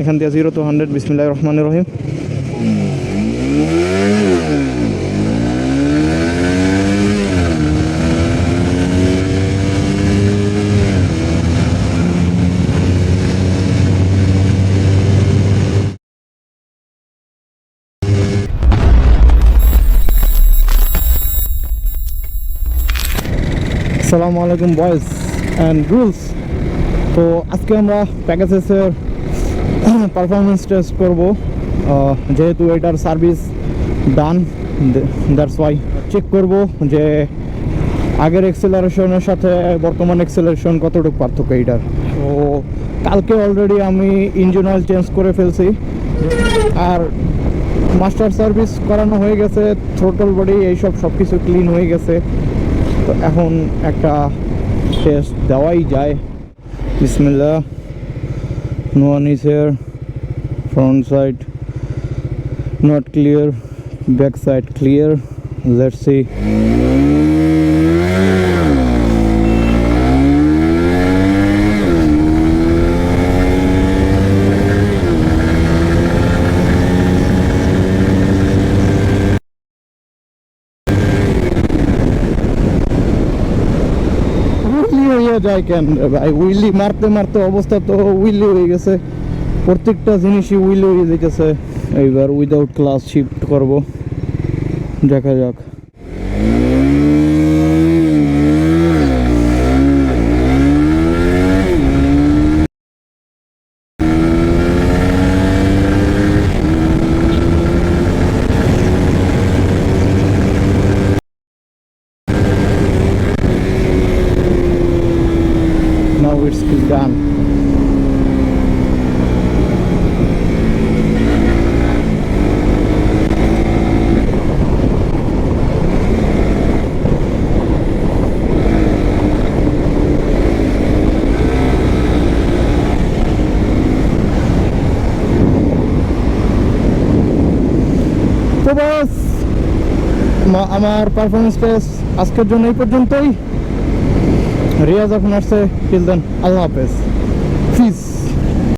এখান দিয়ে 0 to 100 বিসমিল্লাহির রহমানির রহিম। আসসালামু আলাইকুম বয়েজ অ্যান্ড রুলস। তো আজকে আমরা প্যাকেজেসের পারফরমেন্স টেস্ট করব, যেহেতু এটার service done, that's why check করব যে আগের এক্সেলারেশনের সাথে বর্তমান এক্সেলারেশন কতটুকু পার্থক্য এইটার। তো কালকে অলরেডি আমি ইঞ্জিন অয়েল চেঞ্জ করে ফেলছি, আর মাস্টার সার্ভিস করানো হয়ে গেছে, থ্রোটল বডি এইসব সব কিছু ক্লিন হয়ে গেছে। তো এখন একটা টেস্ট দেওয়াই যায়। বিসমিল্লাহ। No one is here, front side not clear, back side clear. Let's see. যায় কেন ভাই, উইলি মারতে মারতে অবস্থা তো উইলি হয়ে গেছে, প্রত্যেকটা জিনিসই উইলি হয়ে যেতেছে। এইবার উইদাউট ক্লাস শিফট করব, দেখা যাক। Now it's done. তো বাস, আমার পারফরমেন্স টেস্ট আজকের জন্য এই পর্যন্তই। রিয়াজ এখন আসছে, টিল দেন আল্লাহ হাফেজ, প্লিজ।